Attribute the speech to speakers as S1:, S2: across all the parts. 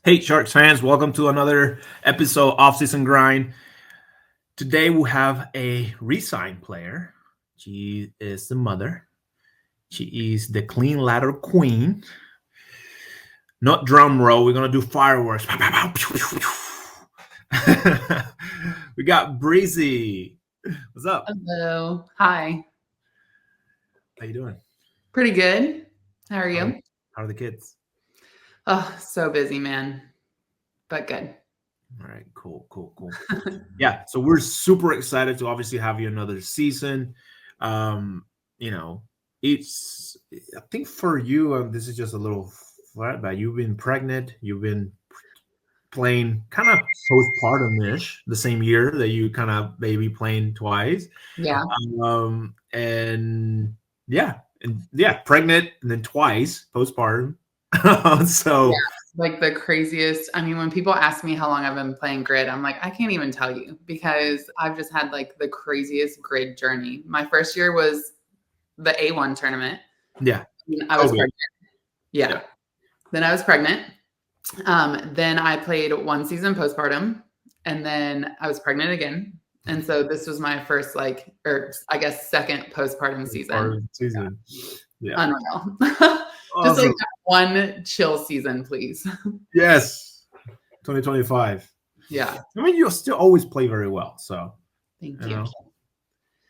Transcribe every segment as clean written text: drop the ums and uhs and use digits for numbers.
S1: Hey, Sharks fans, welcome to another episode of Season Grind. Today we have a re-sign player. She is the mother. She is the clean ladder queen. Not drum roll. We're going to do fireworks. We got Breezy. What's up?
S2: Hello. Hi.
S1: How you doing?
S2: Pretty good. How are
S1: How,
S2: you?
S1: how are the kids?
S2: Oh, so busy, man. But good.
S1: All right, cool. Yeah, so we're super excited to obviously have you another season. Um, you know, it's I think for you, this is just a little flat, but you've been pregnant, you've been playing kind of postpartum-ish the same year that you kind of baby playing twice.
S2: Yeah.
S1: And yeah, pregnant and then twice postpartum.
S2: Yeah.
S1: So
S2: Like the craziest. I mean, when people ask me how long I've been playing grid, I'm like, I can't even tell you because I've just had like the craziest grid journey. My first year was the A1 tournament.
S1: yeah,
S2: I was
S1: COVID.
S2: pregnant. Yeah.
S1: Yeah.
S2: Then I was pregnant. Then I played one season postpartum and then I was pregnant again. And so this was my first, or I guess second postpartum season.
S1: Season. Yeah.
S2: Unreal. Just like
S1: Awesome.
S2: one chill season, please.
S1: Yes. 2025.
S2: Yeah.
S1: I mean, you'll still always play very well. So,
S2: Thank
S1: you
S2: you.
S1: know,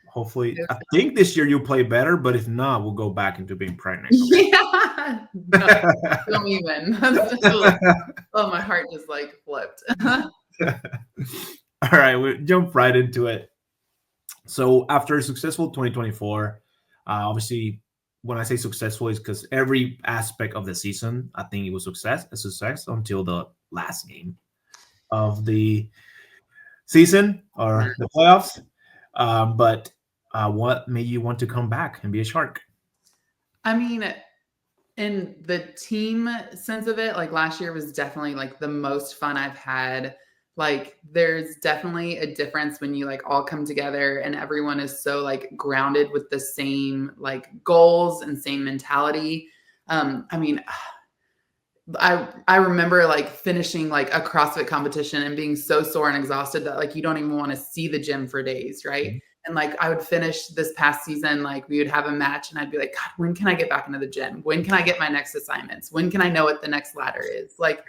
S1: hopefully, I think this year you'll play better, but if not, we'll go back into being pregnant. Okay?
S2: Yeah. No, don't even. Oh, my heart just like flipped.
S1: All right, we'll jump right into it. So, after a successful 2024, obviously, when I say successful, is because every aspect of the season, I think it was a success until the last game of the season or the playoffs. But what made you want to come back and be a Shark?
S2: I mean, in the team sense of it, like last year was definitely like the most fun I've had. Like there's definitely a difference when you like all come together and everyone is so like grounded with the same like goals and same mentality. I mean, I remember like finishing like a CrossFit competition and being so sore and exhausted that like you don't even want to see the gym for days, right?
S1: Mhm.
S2: And like I would finish this past season, like we would have a match and I'd be like, God, when can I get back into the gym? When can I get my next assignments? When can I know what the next ladder is? Like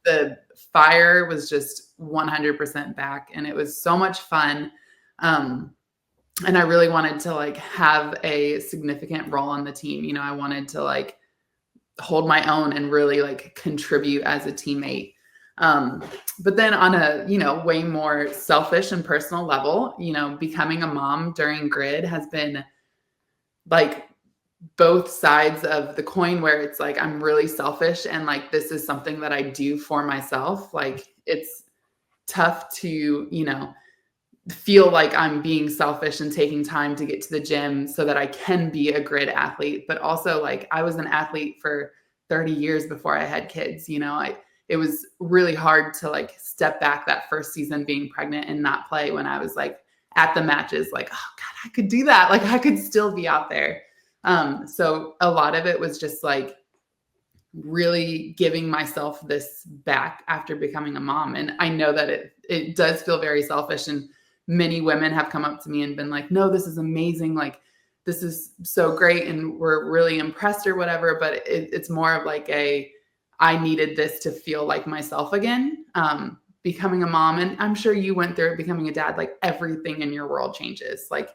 S2: the fire was just 100% back and it was so much fun. And I really wanted to like have a significant role on the team. You know, I wanted to like hold my own and really like contribute as a teammate. But then on a, way more selfish and personal level, becoming a mom during grid has been like both sides of the coin where it's like, I'm really selfish and like, this is something that I do for myself. Like it's tough to, feel like I'm being selfish and taking time to get to the gym so that I can be a grid athlete. But also like I was an athlete for 30 years before I had kids, it was really hard to like step back that first season being pregnant and not play when I was like at the matches, like, oh God, I could do that. Like I could still be out there. So a lot of it was just like really giving myself this back after becoming a mom. And I know that it does feel very selfish and many women have come up to me and been like, no, this is amazing. Like, this is so great. And we're really impressed or whatever. But it's more of like I needed this to feel like myself again. Becoming a mom. And I'm sure you went through it, becoming a dad, like everything in your world changes. Like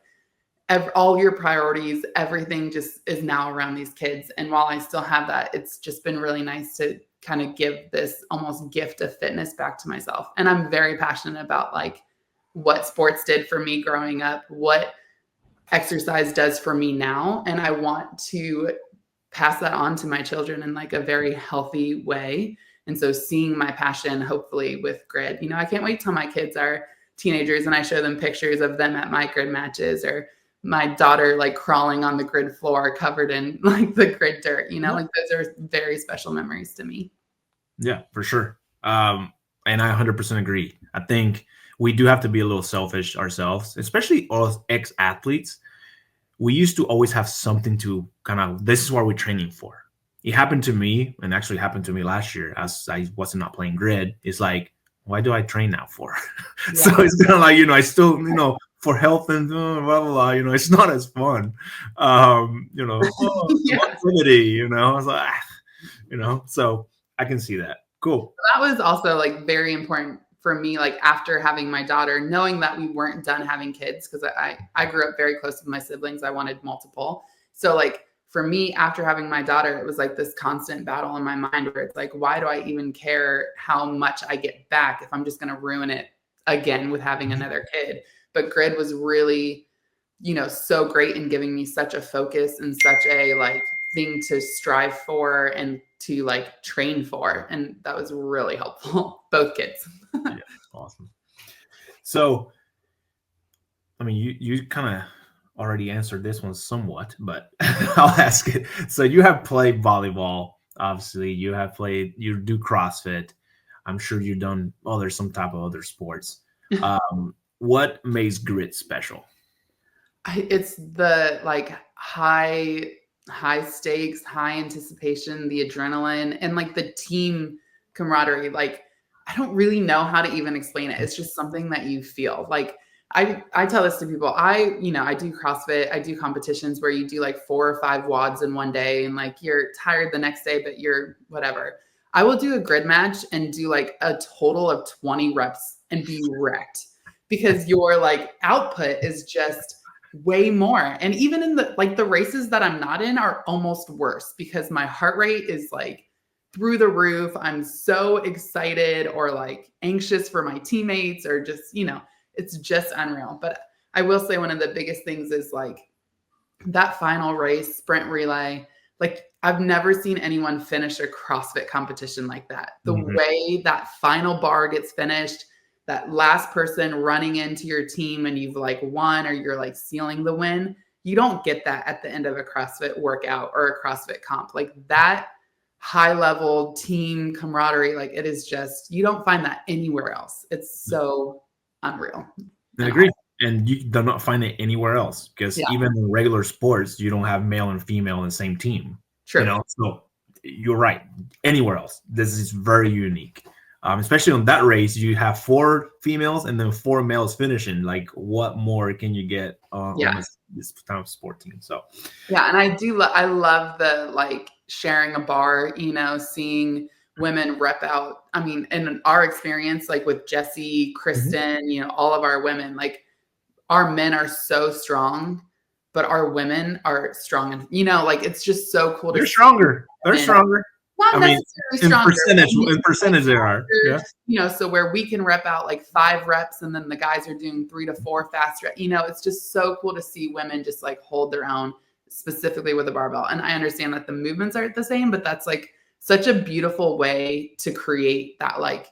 S2: all your priorities, everything just is now around these kids. And while I still have that, it's just been really nice to kind of give this almost gift of fitness back to myself. And I'm very passionate about like what sports did for me growing up, what exercise does for me now. And I want to pass that on to my children in like a very healthy way. And so seeing my passion, hopefully with grid, I can't wait till my kids are teenagers and I show them pictures of them at my grid matches or my daughter like crawling on the grid floor covered in like the grid dirt, like those are very special memories to me.
S1: Yeah, for sure. And I 100% agree. I think we do have to be a little selfish ourselves, especially us ex-athletes. We used to always have something to kind of, this is what we're training for. it happened to me, and actually happened to me last year as I wasn't not playing grid. It's like, why do I train now for? So
S2: Yeah.
S1: it's kind of like, I still, for health and blah, blah, blah, it's not as fun.
S2: Yeah.
S1: Longevity, I was like, so I can see that. Cool.
S2: That was also like very important for me, like after having my daughter, knowing that we weren't done having kids, because I grew up very close with my siblings. I wanted multiple. So like for me, after having my daughter, it was like this constant battle in my mind where it's like, why do I even care how much I get back if I'm just going to ruin it again with having another kid? But grid was really, so great in giving me such a focus and such a like thing to strive for and to like train for. And that was really helpful. Both kids.
S1: Yeah, awesome. So, I mean, you kind of already answered this one somewhat, but I'll ask it. So you have played volleyball, obviously. You do CrossFit. I'm sure you've done some type of other sports. What makes grit special?
S2: It's the like high stakes, high anticipation, the adrenaline, and like the team camaraderie. Like I don't really know how to even explain it. It's just something that you feel. Like I tell this to people. I do CrossFit. I do competitions where you do like 4 or 5 WODs in one day and like you're tired the next day, but you're whatever. I will do a grid match and do like a total of 20 reps and be wrecked because your like output is just way more. And even in the races that I'm not in are almost worse because my heart rate is like through the roof. I'm so excited or like anxious for my teammates or just, it's just unreal. But I will say one of the biggest things is like that final race, sprint relay. Like I've never seen anyone finish a CrossFit competition like that. The way that final bar gets finished, that last person running into your team and you've like won or you're like sealing the win, you don't get that at the end of a CrossFit workout or a CrossFit comp. Like that high level team camaraderie, like it is just, you don't find that anywhere else. It's so unreal.
S1: I agree. And you do not find it anywhere else because even in regular sports, you don't have male and female in the same team.
S2: True.
S1: So you're right. Anywhere else, this is very unique. Especially on that race, you have 4 females and then 4 males finishing. Like, what more can you get on this type of sport team? So,
S2: yeah, and I love the like sharing a bar. Seeing women rep out. I mean, in our experience, like with Jesse, Kristen, all of our women, like our men are so strong, but our women are strong, and like it's just so cool.
S1: They're stronger. They're stronger.
S2: Not necessarily stronger.
S1: In percentage, they are. Yeah.
S2: So where we can rep out like 5 reps and then the guys are doing 3 to 4 fast reps. It's just so cool to see women just like hold their own specifically with a barbell. And I understand that the movements aren't the same, but that's like such a beautiful way to create that like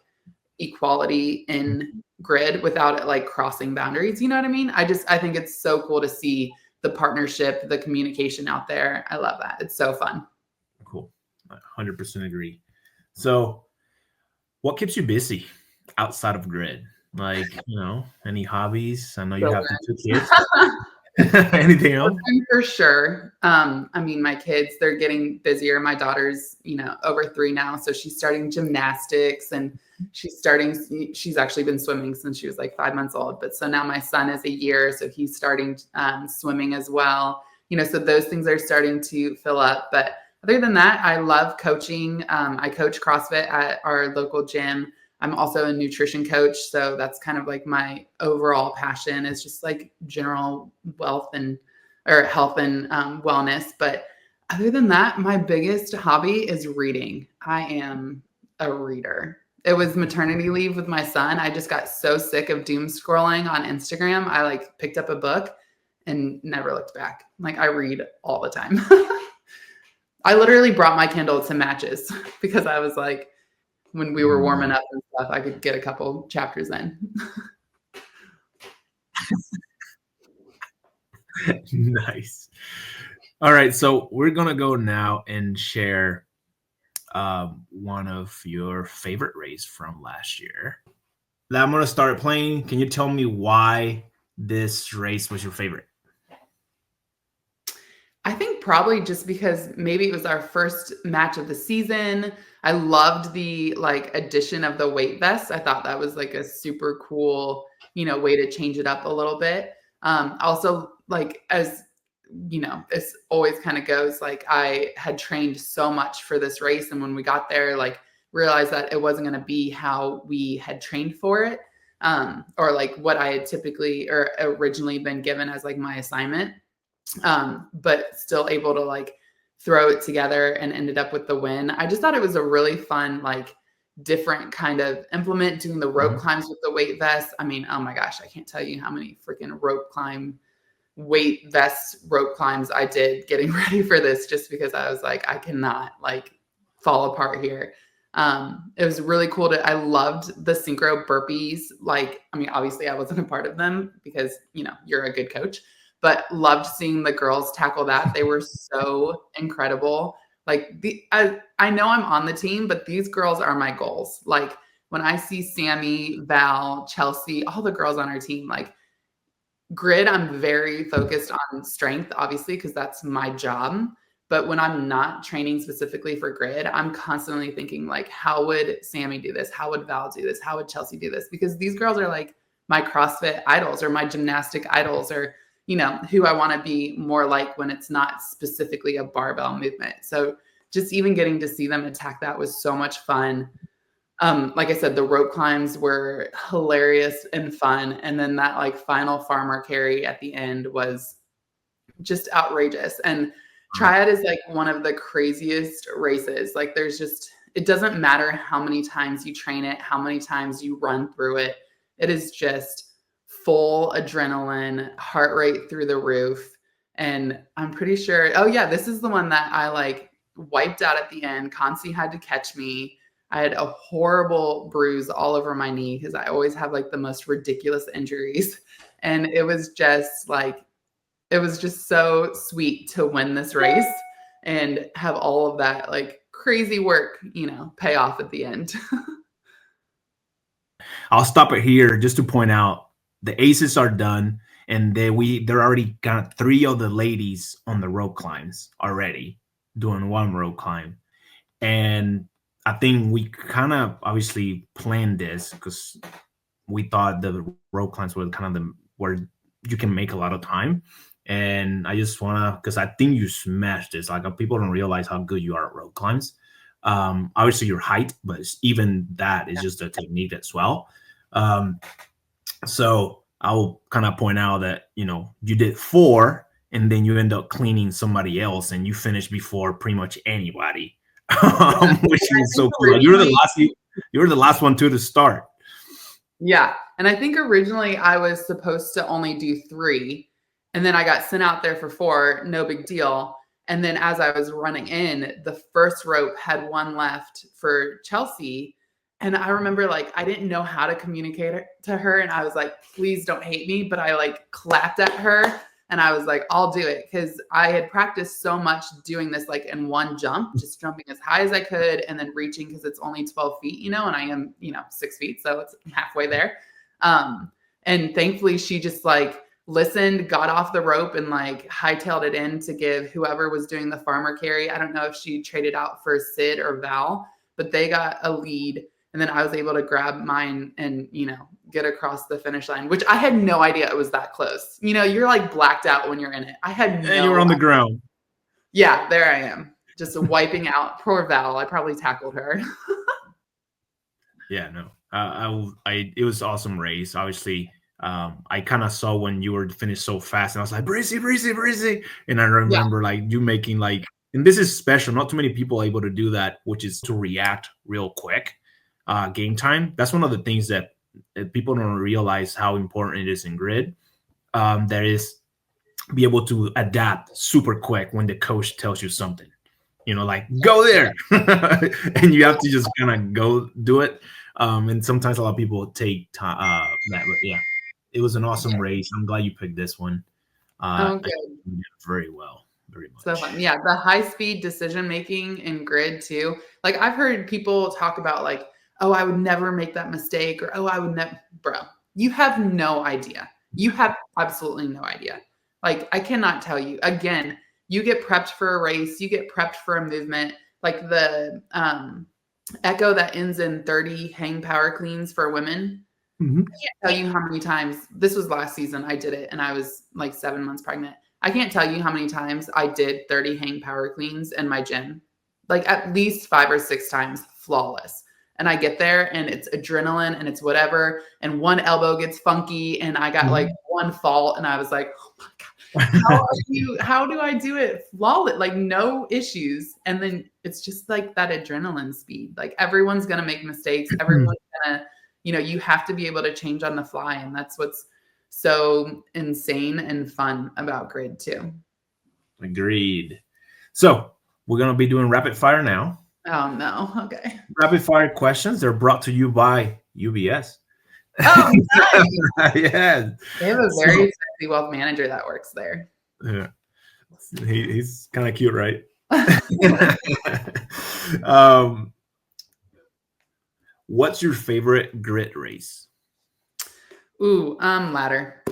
S2: equality in grid without it like crossing boundaries. You know what I mean? I think it's so cool to see the partnership, the communication out there. I love that. It's so fun.
S1: Cool. 100% agree. So what keeps you busy outside of grid? Like, any hobbies? I know you have the 2 kids. Anything else?
S2: For sure. I mean, my kids, they're getting busier. My daughter's, over 3 now. So she's starting gymnastics and she's actually been swimming since she was like 5 months old. But so now my son is a year. So he's starting swimming as well. So those things are starting to fill up. But other than that, I love coaching. I coach CrossFit at our local gym. I'm also a nutrition coach. So that's kind of like my overall passion is just like general health and wellness. But other than that, my biggest hobby is reading. I am a reader. It was maternity leave with my son. I just got so sick of doom scrolling on Instagram. I like picked up a book and never looked back. Like I read all the time. I literally brought my Kindle to matches because I was like, when we were warming up and stuff, I could get a couple chapters in.
S1: Nice. All right. So we're going to go now and share one of your favorite races from last year. I'm going to start playing. Can you tell me why this race was your favorite?
S2: I think probably just because maybe it was our first match of the season. I loved the like addition of the weight vest. I thought that was like a super cool, way to change it up a little bit. Also like as this always kind of goes, like I had trained so much for this race. And when we got there, like realized that it wasn't going to be how we had trained for it. Or like what I had typically or originally been given as like my assignment. But still able to like throw it together and ended up with the win. I just thought it was a really fun, like different kind of implement, doing the rope climbs with the weight vest. I mean, oh my gosh, I can't tell you how many freaking weight vest rope climbs I did getting ready for this, just because I was like, I cannot like fall apart here. It was really cool I loved the synchro burpees. Like, I mean, obviously I wasn't a part of them because, you're a good coach, but loved seeing the girls tackle that. They were so incredible. Like I know I'm on the team, but these girls are my goals. Like when I see Sammy, Val, Chelsea, all the girls on our team, like grid, I'm very focused on strength, obviously, because that's my job. But when I'm not training specifically for grid, I'm constantly thinking like, how would Sammy do this? How would Val do this? How would Chelsea do this? Because these girls are like my CrossFit idols or my gymnastic idols, or who I want to be more like when it's not specifically a barbell movement. So just even getting to see them attack that was so much fun. Like I said, the rope climbs were hilarious and fun. And then that like final farmer carry at the end was just outrageous. And Triad is like one of the craziest races. Like it doesn't matter how many times you train it, how many times you run through it. It is just full adrenaline, heart rate through the roof. And I'm pretty sure, oh yeah, this is the one that I like wiped out at the end. Concy had to catch me. I had a horrible bruise all over my knee because I always have like the most ridiculous injuries. And it was just so sweet to win this race and have all of that like crazy work, pay off at the end.
S1: I'll stop it here just to point out the aces are done, and they're already got 3 of the ladies on the rope climbs already doing one rope climb. And I think we kind of obviously planned this because we thought the rope climbs were kind of where you can make a lot of time. And I just want to, because I think you smashed this. Like people don't realize how good you are at rope climbs. Obviously your height, but even that is just a technique as well. So I'll kind of point out that, you did 4 and then you end up cleaning somebody else and you finished before pretty much anybody, which is so cool. You were the last one to start.
S2: Yeah. And I think originally I was supposed to only do 3, and then I got sent out there for 4, no big deal. And then as I was running in, the first rope had 1 left for Chelsea. And I remember like, I didn't know how to communicate to her. And I was like, please don't hate me. But I like clapped at her and I was like, I'll do it. Cause I had practiced so much doing this like in one jump, just jumping as high as I could and then reaching because it's only 12 feet, and I am, 6 feet. So it's halfway there. And thankfully she just like listened, got off the rope and like hightailed it in to give whoever was doing the farmer carry. I don't know if she traded out for Sid or Val, but they got a lead. And then I was able to grab mine and, get across the finish line, which I had no idea it was that close. You're like blacked out when you're in it. I had no
S1: And you were on the ground.
S2: Yeah, there I am. Just wiping out. Poor Val. I probably tackled her.
S1: Yeah, no. It was awesome race. Obviously, I kind of saw when you were finished so fast and I was like, Breezy. And I remember like you making like, and this is special. Not too many people are able to do that, which is to react real quick. Game time. That's one of the things that people don't realize how important it is in grid. That is be able to adapt super quick when the coach tells you something, like go there. And you have to just kind of go do it. And sometimes a lot of people take time that, but yeah, it was an awesome race. I'm glad you picked this one.
S2: Good.
S1: You did very well. Very much.
S2: So fun. Yeah, the high-speed decision-making in grid too. Like I've heard people talk about like, oh, I would never make that mistake, or oh, I would never. Bro, you have no idea. You have absolutely no idea. Like I cannot tell you. Again, you get prepped for a race, you get prepped for a movement. Like the echo that ends in 30 hang power cleans for women.
S1: Mm-hmm.
S2: I can't tell you how many times, this was last season, I did it and I was like 7 months pregnant. I can't tell you how many times I did 30 hang power cleans in my gym, like at least 5 or 6 times, flawless. And I get there and it's adrenaline and it's whatever. And one elbow gets funky and I got like one fault and I was like, oh my God, how do I do it flawless? Like no issues. And then it's just like that adrenaline speed. Like everyone's going to make mistakes. Everyone's going to, you have to be able to change on the fly. And that's what's so insane and fun about grid too.
S1: Agreed. So we're going to be doing rapid fire now.
S2: Oh no. Okay.
S1: Rapid fire questions. They're brought to you by UBS.
S2: Oh, nice.
S1: Yeah.
S2: They have a very sexy wealth manager that works there.
S1: Yeah. He's kind of cute, right? What's your favorite grid race?
S2: Ooh, ladder.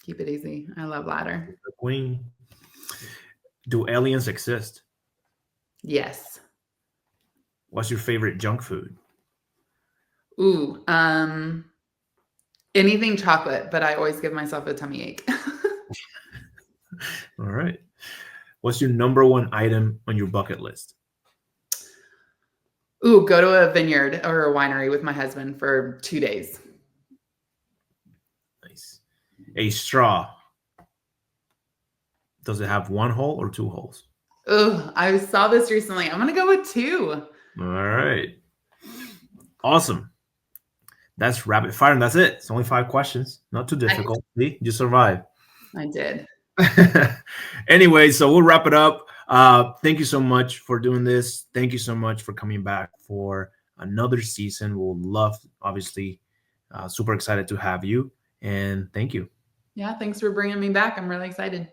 S2: Keep it easy. I love ladder.
S1: Queen. Do aliens exist?
S2: Yes.
S1: What's your favorite junk food?
S2: Ooh, anything chocolate, but I always give myself a tummy ache.
S1: All right. What's your number one item on your bucket list?
S2: Ooh, go to a vineyard or a winery with my husband for 2 days.
S1: Nice. A straw. Does it have 1 hole or 2 holes?
S2: Ooh, I saw this recently. I'm going to go with 2.
S1: All right. Awesome. That's rapid fire, and that's it. It's only 5 questions. Not too difficult. See? You survived.
S2: I did.
S1: Anyway, so we'll wrap it up. Thank you so much for doing this. Thank you so much for coming back for another season. We'll love, obviously, super excited to have you. And thank you.
S2: Yeah, thanks for bringing me back. I'm really excited.